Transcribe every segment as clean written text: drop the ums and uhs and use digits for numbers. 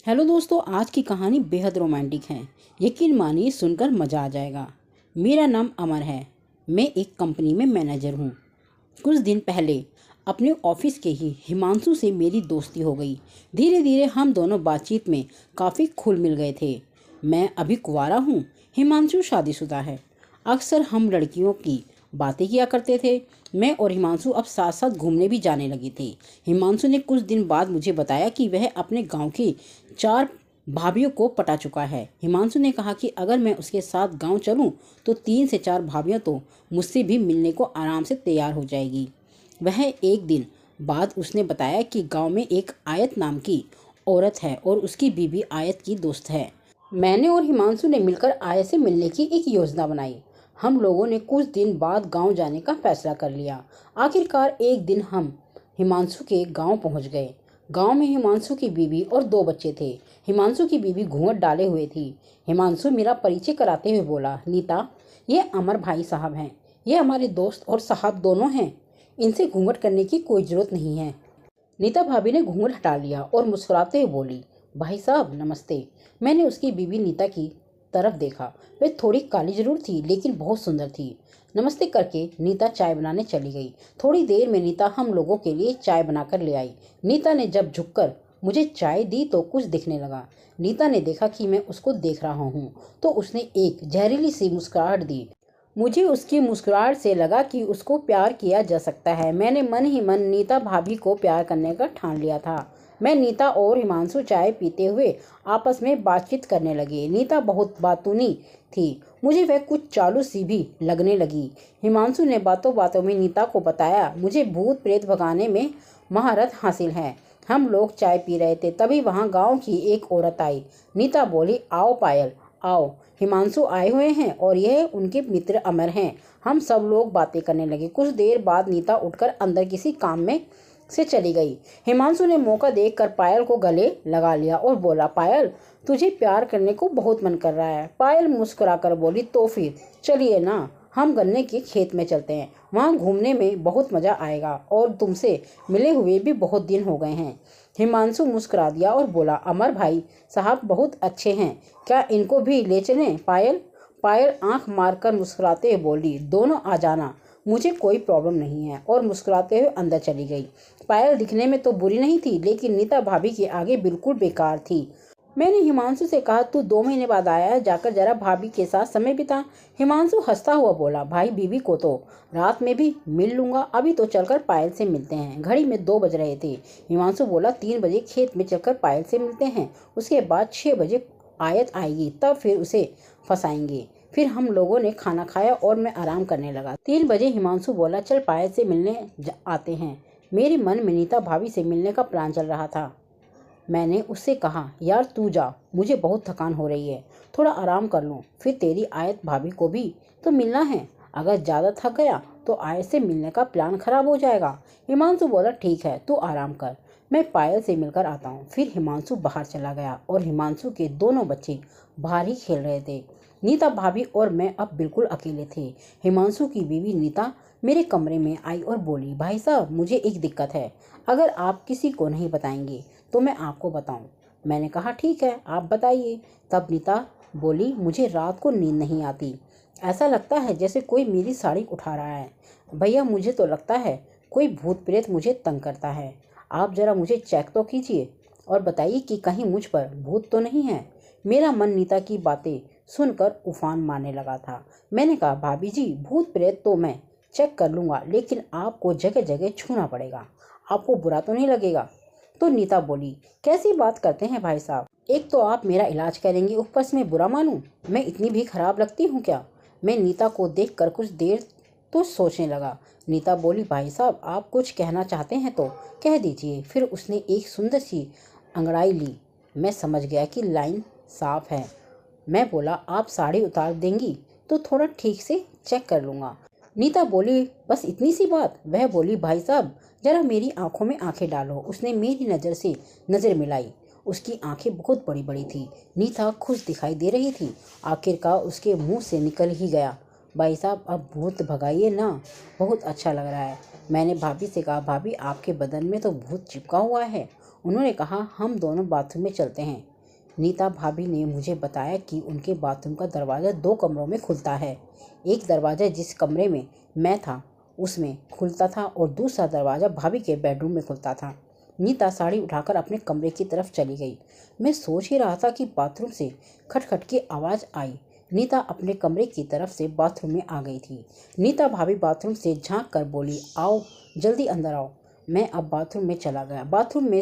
Hello दोस्तों, आज की कहानी बेहद रोमांटिक है। यकीन मानिए, सुनकर मज़ा आ जाएगा। मेरा नाम अमर है। मैं एक कंपनी में मैनेजर हूँ। कुछ दिन पहले अपने ऑफिस के ही हिमांशु से मेरी दोस्ती हो गई। धीरे धीरे हम दोनों बातचीत में काफ़ी खुल मिल गए थे। मैं अभी कुंवारा हूँ, हिमांशु शादीशुदा है। अक्सर हम लड़कियों की बातें किया करते थे। मैं और हिमांशु अब साथ साथ घूमने भी जाने लगे थे। हिमांशु ने कुछ दिन बाद मुझे बताया कि वह अपने गांव की 4 भाभियों को पटा चुका है। हिमांशु ने कहा कि अगर मैं उसके साथ गांव चलूं तो 3 से 4 भाभियां तो मुझसे भी मिलने को आराम से तैयार हो जाएगी। वह एक दिन बाद उसने बताया कि गांव में एक आयत नाम की औरत है और उसकी बीवी आयत की दोस्त है। मैंने और हिमांशु ने मिलकर आयत से मिलने की एक योजना बनाई। हम लोगों ने कुछ दिन बाद गांव जाने का फैसला कर लिया। आखिरकार एक दिन हम हिमांशु के गांव पहुंच गए। गांव में हिमांशु की बीवी और 2 बच्चे थे। हिमांशु की बीवी घूंघट डाले हुए थी। हिमांशु मेरा परिचय कराते हुए बोला, नीता, ये अमर भाई साहब हैं। ये हमारे दोस्त और साहब दोनों हैं। इनसे घूंघट करने की कोई जरूरत नहीं है। नीता भाभी ने घूंघट हटा लिया और मुस्कुराते हुए बोली, भाई साहब नमस्ते। मैंने उसकी बीवी नीता की तरफ देखा। वह थोड़ी काली जरूर थी लेकिन बहुत सुंदर थी। नमस्ते करके नीता चाय बनाने चली गई। थोड़ी देर में नीता हम लोगों के लिए चाय बनाकर ले आई। नीता ने जब झुककर मुझे चाय दी तो कुछ दिखने लगा। नीता ने देखा कि मैं उसको देख रहा हूँ तो उसने एक जहरीली सी मुस्कुराहट दी। मुझे उसकी मुस्कुराहट से लगा कि उसको प्यार किया जा सकता है। मैंने मन ही मन नीता भाभी को प्यार करने का ठान लिया था। मैं, नीता और हिमांशु चाय पीते हुए आपस में बातचीत करने लगे। नीता बहुत बातूनी थी। मुझे वह कुछ चालू सी भी लगने लगी। हिमांशु ने बातों बातों में नीता को बताया, मुझे भूत प्रेत भगाने में महारत हासिल है। हम लोग चाय पी रहे थे, तभी वहाँ गांव की एक औरत आई। नीता बोली, आओ पायल, आओ, हिमांशु आए हुए हैं और यह उनके मित्र अमर हैं। हम सब लोग बातें करने लगे। कुछ देर बाद नीता उठकर अंदर किसी काम में से चली गई। हिमांशु ने मौका देखकर पायल को गले लगा लिया और बोला, पायल, तुझे प्यार करने को बहुत मन कर रहा है। पायल मुस्कुराकर बोली, तो फिर चलिए ना, हम गन्ने के खेत में चलते हैं। वहाँ घूमने में बहुत मज़ा आएगा और तुमसे मिले हुए भी बहुत दिन हो गए हैं। हिमांशु मुस्कुरा दिया और बोला, अमर भाई साहब बहुत अच्छे हैं, क्या इनको भी ले चलें? पायल पायल आंख मारकर मुस्कुराते हुए बोली, दोनों आ जाना, मुझे कोई प्रॉब्लम नहीं है, और मुस्कुराते हुए अंदर चली गई। पायल दिखने में तो बुरी नहीं थी लेकिन नीता भाभी के आगे बिल्कुल बेकार थी। मैंने हिमांशु से कहा, तू 2 महीने बाद आया है, जाकर जरा भाभी के साथ समय बिता। हिमांशु हंसता हुआ बोला, भाई बीवी को तो रात में भी मिल लूंगा, अभी तो चलकर पायल से मिलते हैं। घड़ी में 2 बज रहे थे। हिमांशु बोला, 3 बजे खेत में चलकर पायल से मिलते हैं, उसके बाद 6 बजे आयत आएगी, तब फिर उसे फंसाएंगे। फिर हम लोगों ने खाना खाया और मैं आराम करने लगा। 3 बजे हिमांशु बोला, चल पायल से मिलने आते हैं। मेरे मन में नीता भाभी से मिलने का प्लान चल रहा था। मैंने उससे कहा, यार तू जा, मुझे बहुत थकान हो रही है, थोड़ा आराम कर लूँ, फिर तेरी आयत भाभी को भी तो मिलना है। अगर ज़्यादा थक गया तो आयत से मिलने का प्लान खराब हो जाएगा। हिमांशु बोला, ठीक है, तू आराम कर, मैं पायल से मिलकर आता हूँ। फिर हिमांशु बाहर चला गया और हिमांशु के दोनों बच्चे बाहर ही खेल रहे थे। नीता भाभी और मैं अब बिल्कुल अकेले थे। हिमांशु की बीवी नीता मेरे कमरे में आई और बोली, भाई साहब मुझे एक दिक्कत है, अगर आप किसी को नहीं बताएंगे तो मैं आपको बताऊं। मैंने कहा, ठीक है, आप बताइए। तब नीता बोली, मुझे रात को नींद नहीं आती, ऐसा लगता है जैसे कोई मेरी साड़ी उठा रहा है। भैया मुझे तो लगता है कोई भूत प्रेत मुझे तंग करता है। आप ज़रा मुझे चेक तो कीजिए और बताइए कि कहीं मुझ पर भूत तो नहीं है। मेरा मन नीता की बातें सुनकर उफान मारने लगा था। मैंने कहा, भाभी जी, भूत प्रेत तो मैं चेक कर लूँगा, लेकिन आपको जगह जगह छूना पड़ेगा, आपको बुरा तो नहीं लगेगा? तो नीता बोली, कैसी बात करते हैं भाई साहब, एक तो आप मेरा इलाज करेंगे, ऊपर से मैं बुरा मानूं? मैं इतनी भी खराब लगती हूँ क्या? मैं नीता को देखकर कुछ देर तो सोचने लगा। नीता बोली, भाई साहब आप कुछ कहना चाहते हैं तो कह दीजिए। फिर उसने एक सुंदर सी अंगड़ाई ली। मैं समझ गया कि लाइन साफ है। मैं बोला, आप साड़ी उतार देंगी तो थोड़ा ठीक से चेक कर लूँगा। नीता बोली, बस इतनी सी बात? वह बोली, भाई साहब जरा मेरी आंखों में आंखें डालो। उसने मेरी नज़र से नज़र मिलाई। उसकी आंखें बहुत बड़ी बड़ी थी। नीता खुश दिखाई दे रही थी। आखिरकार उसके मुंह से निकल ही गया, भाई साहब अब भूत भगाइए ना, बहुत अच्छा लग रहा है। मैंने भाभी से कहा, भाभी आपके बदन में तो भूत चिपका हुआ है। उन्होंने कहा, हम दोनों बाथरूम में चलते हैं। नीता भाभी ने मुझे बताया कि उनके बाथरूम का दरवाज़ा 2 कमरों में खुलता है। एक दरवाज़ा जिस कमरे में मैं था उसमें खुलता था और दूसरा दरवाज़ा भाभी के बेडरूम में खुलता था। नीता साड़ी उठाकर अपने कमरे की तरफ चली गई। मैं सोच ही रहा था कि बाथरूम से खटखट की आवाज़ आई। नीता अपने कमरे की तरफ से बाथरूम में आ गई थी। नीता भाभी बाथरूम से झांक कर बोली, आओ जल्दी अंदर आओ। मैं अब बाथरूम में चला गया। बाथरूम में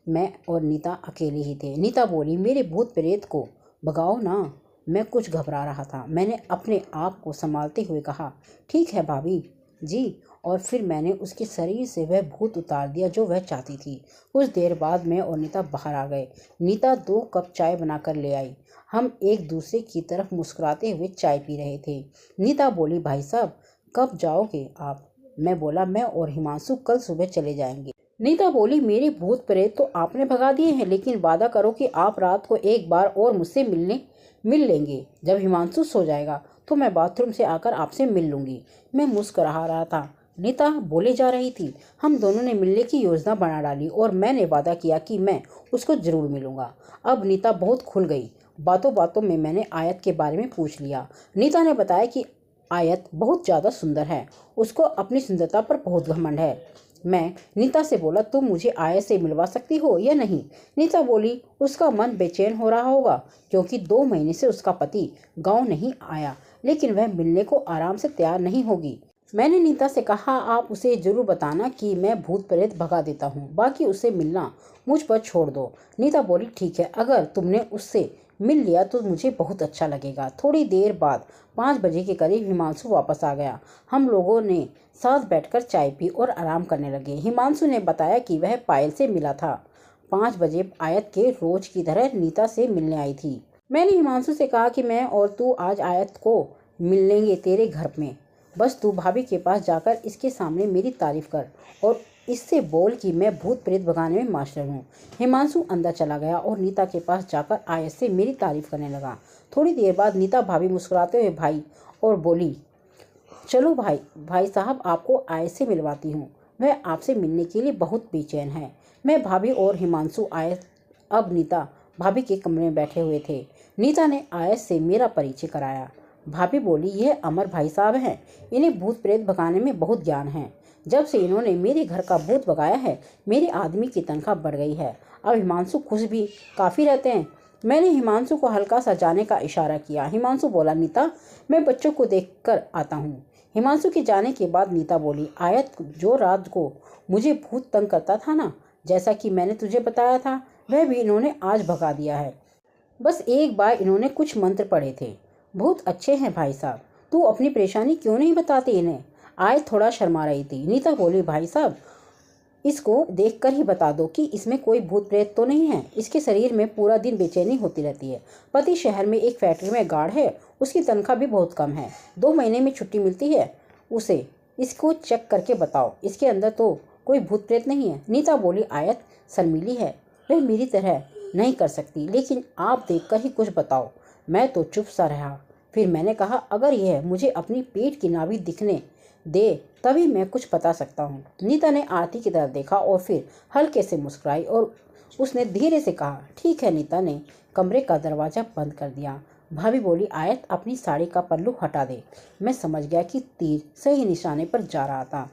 मैं और नीता अकेले ही थे। नीता बोली, मेरे भूत प्रेत को भगाओ ना। मैं कुछ घबरा रहा था। मैंने अपने आप को संभालते हुए कहा, ठीक है भाभी जी। और फिर मैंने उसके शरीर से वह भूत उतार दिया जो वह चाहती थी। कुछ देर बाद मैं और नीता बाहर आ गए। नीता 2 कप चाय बनाकर ले आई। हम एक दूसरे की तरफ मुस्कुराते हुए चाय पी रहे थे। नीता बोली, भाई साहब कब जाओगे आप? मैं बोला, मैं और हिमांशु कल सुबह चले जाएंगे। नीता बोली, मेरे भूत प्रेत तो आपने भगा दिए हैं, लेकिन वादा करो कि आप रात को एक बार और मुझसे मिल लेंगे। जब हिमांशु सो जाएगा तो मैं बाथरूम से आकर आपसे मिल लूंगी। मैं मुस्कुरा रहा था। नीता बोले जा रही थी। हम दोनों ने मिलने की योजना बना डाली और मैंने वादा किया कि मैं उसको जरूर मिलूंगा। अब नीता बहुत खुल गई। बातों बातों में मैंने आयत के बारे में पूछ लिया। नीता ने बताया कि आयत बहुत ज़्यादा सुंदर है, उसको अपनी सुंदरता पर बहुत घमंड है। मैं नीता से बोला, तुम मुझे आयत से मिलवा सकती हो या नहीं? नीता बोली, उसका मन बेचैन हो रहा होगा क्योंकि 2 महीने से उसका पति गांव नहीं आया, लेकिन वह मिलने को आराम से तैयार नहीं होगी। मैंने नीता से कहा, आप उसे जरूर बताना कि मैं भूत प्रेत भगा देता हूँ, बाकी उसे मिलना मुझ पर छोड़ दो। नीता बोली, ठीक है, अगर तुमने उससे मिल लिया तो मुझे बहुत अच्छा लगेगा। थोड़ी देर बाद 5 बजे के करीब हिमांशु वापस आ गया। हम लोगों ने साथ बैठकर चाय पी और आराम करने लगे। हिमांशु ने बताया कि वह पायल से मिला था। 5 बजे आयत के रोज की तरह नीता से मिलने आई थी। मैंने हिमांशु से कहा कि मैं और तू आज आयत को मिल लेंगे तेरे घर में। बस तू भाभी के पास जाकर इसके सामने मेरी तारीफ कर और इससे बोल कि मैं भूत प्रेत भगाने में मास्टर हूँ। हिमांशु अंदर चला गया और नीता के पास जाकर आयत से मेरी तारीफ करने लगा। थोड़ी देर बाद नीता भाभी मुस्कुराते हुए भाई और बोली, चलो भाई साहब आपको आयत से मिलवाती हूँ। वह आपसे मिलने के लिए बहुत बेचैन है। मैं भाभी और हिमांशु आयत अब नीता भाभी के कमरे में बैठे हुए थे। नीता ने आयत से मेरा परिचय कराया। भाभी बोली, यह अमर भाई साहब हैं, इन्हें भूत प्रेत भगाने में बहुत ज्ञान है। जब से इन्होंने मेरे घर का भूत भगाया है मेरे आदमी की तनख्वाह बढ़ गई है। अब हिमांशु खुश भी काफ़ी रहते हैं। मैंने हिमांशु को हल्का सा जाने का इशारा किया। हिमांशु बोला, नीता मैं बच्चों को देख कर आता हूँ। हिमांशु के जाने के बाद नीता बोली, आयत जो रात को मुझे भूत तंग करता था ना, जैसा कि मैंने तुझे बताया था, वह भी इन्होंने आज भगा दिया है। बस एक बार इन्होंने कुछ मंत्र पढ़े थे। बहुत अच्छे हैं भाई साहब, तू अपनी परेशानी क्यों नहीं बताती इन्हें? आयत थोड़ा शर्मा रही थी। नीता बोली, भाई साहब इसको देखकर ही बता दो कि इसमें कोई भूत प्रेत तो नहीं है। इसके शरीर में पूरा दिन बेचैनी होती रहती है। पति शहर में एक फैक्ट्री में गार्ड है, उसकी तनख्वाह भी बहुत कम है। 2 महीने में छुट्टी मिलती है उसे। इसको चेक करके बताओ, इसके अंदर तो कोई भूत प्रेत नहीं है। नीता बोली, आयत शर्मीली है, वह मेरी तरह नहीं कर सकती, लेकिन आप देखकर ही कुछ बताओ। मैं तो चुप सा रहा। फिर मैंने कहा, अगर यह मुझे अपनी पेट की नाभि दिखने दे तभी मैं कुछ बता सकता हूँ। नीता ने आरती की तरफ देखा और फिर हल्के से मुस्कुराई और उसने धीरे से कहा, ठीक है। नीता ने कमरे का दरवाज़ा बंद कर दिया। भाभी बोली, आयत अपनी साड़ी का पल्लू हटा दे। मैं समझ गया कि तीर सही निशाने पर जा रहा था।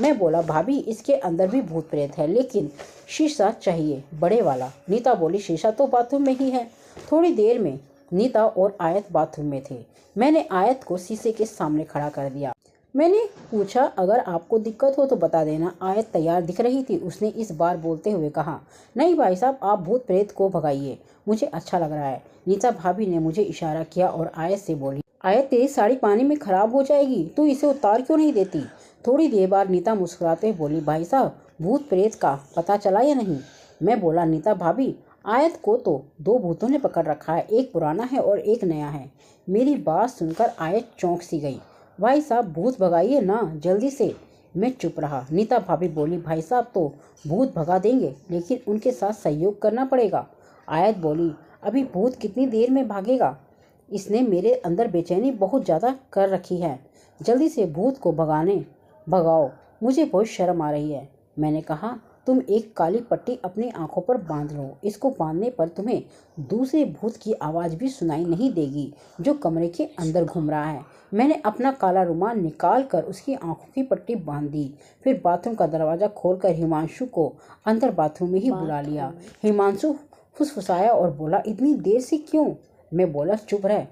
मैं बोला, भाभी इसके अंदर भी भूत प्रेत है, लेकिन शीशा चाहिए बड़े वाला। नीता बोली, शीशा तो बाथरूम में ही है। थोड़ी देर में नीता और आयत बाथरूम में थे। मैंने आयत को शीशे के सामने खड़ा कर दिया। मैंने पूछा, अगर आपको दिक्कत हो तो बता देना। आयत तैयार दिख रही थी। उसने इस बार बोलते हुए कहा, नहीं भाई साहब, आप भूत प्रेत को भगाइए, मुझे अच्छा लग रहा है। नीता भाभी ने मुझे इशारा किया और आयत से बोली, आयत तेरी साड़ी पानी में खराब हो जाएगी, तू इसे उतार क्यों नहीं देती? थोड़ी देर बाद नीता मुस्कुराते हुए बोली, भाई साहब भूत प्रेत का पता चला या नहीं? मैं बोला, नीता भाभी आयत को तो 2 भूतों ने पकड़ रखा है, एक पुराना है और एक नया है। मेरी बात सुनकर आयत चौंक सी गई। भाई साहब भूत भगाइए ना जल्दी से। मैं चुप रहा। नीता भाभी बोली, भाई साहब तो भूत भगा देंगे, लेकिन उनके साथ सहयोग करना पड़ेगा। आयत बोली, अभी भूत कितनी देर में भागेगा? इसने मेरे अंदर बेचैनी बहुत ज़्यादा कर रखी है। जल्दी से भूत को भगाओ, मुझे बहुत शर्म आ रही है। मैंने कहा, तुम एक काली पट्टी अपनी आंखों पर बांध लो। इसको बांधने पर तुम्हें दूसरे भूत की आवाज़ भी सुनाई नहीं देगी जो कमरे के अंदर घूम रहा है। मैंने अपना काला रुमाल निकाल कर उसकी आंखों की पट्टी बांध दी। फिर बाथरूम का दरवाज़ा खोलकर हिमांशु को अंदर बाथरूम में ही बुला लिया। हिमांशु फुसफुसाया और बोला, इतनी देर से क्यों? मैं बोला, चुप रह।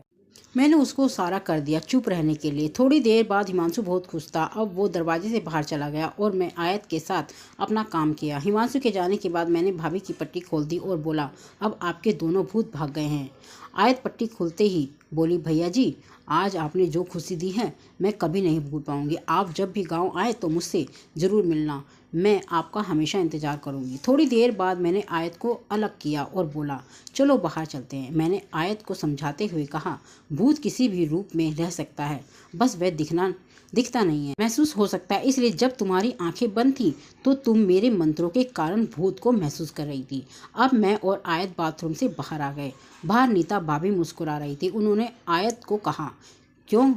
मैंने उसको इशारा कर दिया चुप रहने के लिए। थोड़ी देर बाद हिमांशु बहुत खुश था। अब वो दरवाजे से बाहर चला गया और मैं आयत के साथ अपना काम किया। हिमांशु के जाने के बाद मैंने भाभी की पट्टी खोल दी और बोला, अब आपके दोनों भूत भाग गए हैं। आयत पट्टी खुलते ही बोली, भैया जी, आज आपने जो खुशी दी है मैं कभी नहीं भूल पाऊंगी। आप जब भी गाँव आए तो मुझसे ज़रूर मिलना, मैं आपका हमेशा इंतज़ार करूंगी। थोड़ी देर बाद मैंने आयत को अलग किया और बोला, चलो बाहर चलते हैं। मैंने आयत को समझाते हुए कहा, भूत किसी भी रूप में रह सकता है, बस वह दिखता नहीं है, महसूस हो सकता है। इसलिए जब तुम्हारी आंखें बंद थी तो तुम मेरे मंत्रों के कारण भूत को महसूस कर रही थी। अब मैं और आयत बाथरूम से बाहर आ गए। बाहर नीता भाभी मुस्कुरा रही थी। उन्होंने आयत को कहा, क्यों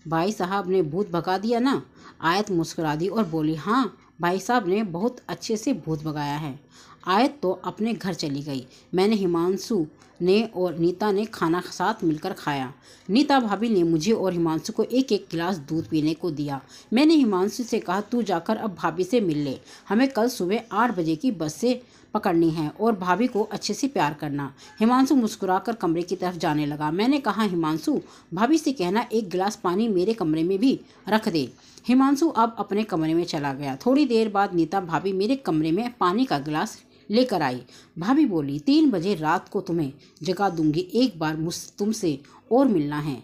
भाई साहब ने भूत भगा दिया ना? आयत मुस्कुरा दी और बोली, हाँ भाई साहब ने बहुत अच्छे से भूत भगाया है। आयत तो अपने घर चली गई। मैंने, हिमांशु ने और नीता ने खाना साथ मिलकर खाया। नीता भाभी ने मुझे और हिमांशु को एक एक गिलास दूध पीने को दिया। मैंने हिमांशु से कहा, तू जाकर अब भाभी से मिल ले, हमें कल सुबह 8 बजे की बस से पकड़नी है और भाभी को अच्छे से प्यार करना। हिमांशु मुस्कुराकर कमरे की तरफ जाने लगा। मैंने कहा, हिमांशु भाभी से कहना एक गिलास पानी मेरे कमरे में भी रख दे। हिमांशु अब अपने कमरे में चला गया। थोड़ी देर बाद नीता भाभी मेरे कमरे में पानी का गिलास लेकर आई। भाभी बोली, 3 बजे रात को तुम्हें जगा दूंगी, एक बार तुमसे और मिलना है।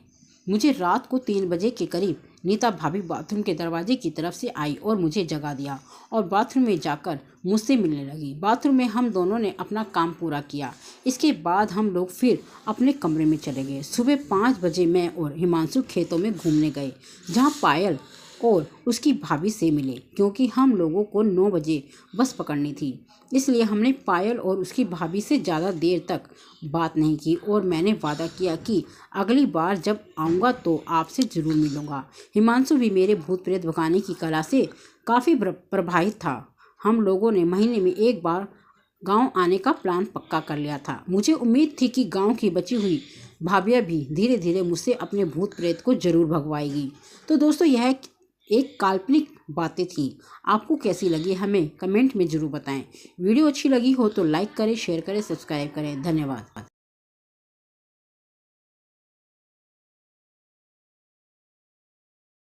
मुझे रात को 3 बजे के करीब नीता भाभी बाथरूम के दरवाजे की तरफ से आई और मुझे जगा दिया और बाथरूम में जाकर मुझसे मिलने लगी। बाथरूम में हम दोनों ने अपना काम पूरा किया। इसके बाद हम लोग फिर अपने कमरे में चले गए। सुबह 5 बजे मैं और हिमांशु खेतों में घूमने गए, जहाँ पायल और उसकी भाभी से मिले। क्योंकि हम लोगों को 9 बजे बस पकड़नी थी, इसलिए हमने पायल और उसकी भाभी से ज़्यादा देर तक बात नहीं की और मैंने वादा किया कि अगली बार जब आऊँगा तो आपसे ज़रूर मिलूँगा। हिमांशु भी मेरे भूत प्रेत भगाने की कला से काफ़ी प्रभावित था। हम लोगों ने महीने में एक बार गांव आने का प्लान पक्का कर लिया था। मुझे उम्मीद थी कि गांव की बची हुई भाभियाँ भी धीरे धीरे मुझसे अपने भूत प्रेत को ज़रूर भगवाएगी। तो दोस्तों, यह एक काल्पनिक बातें थी। आपको कैसी लगी हमें कमेंट में ज़रूर बताएं। वीडियो अच्छी लगी हो तो लाइक करें, शेयर करें, सब्सक्राइब करें। धन्यवाद।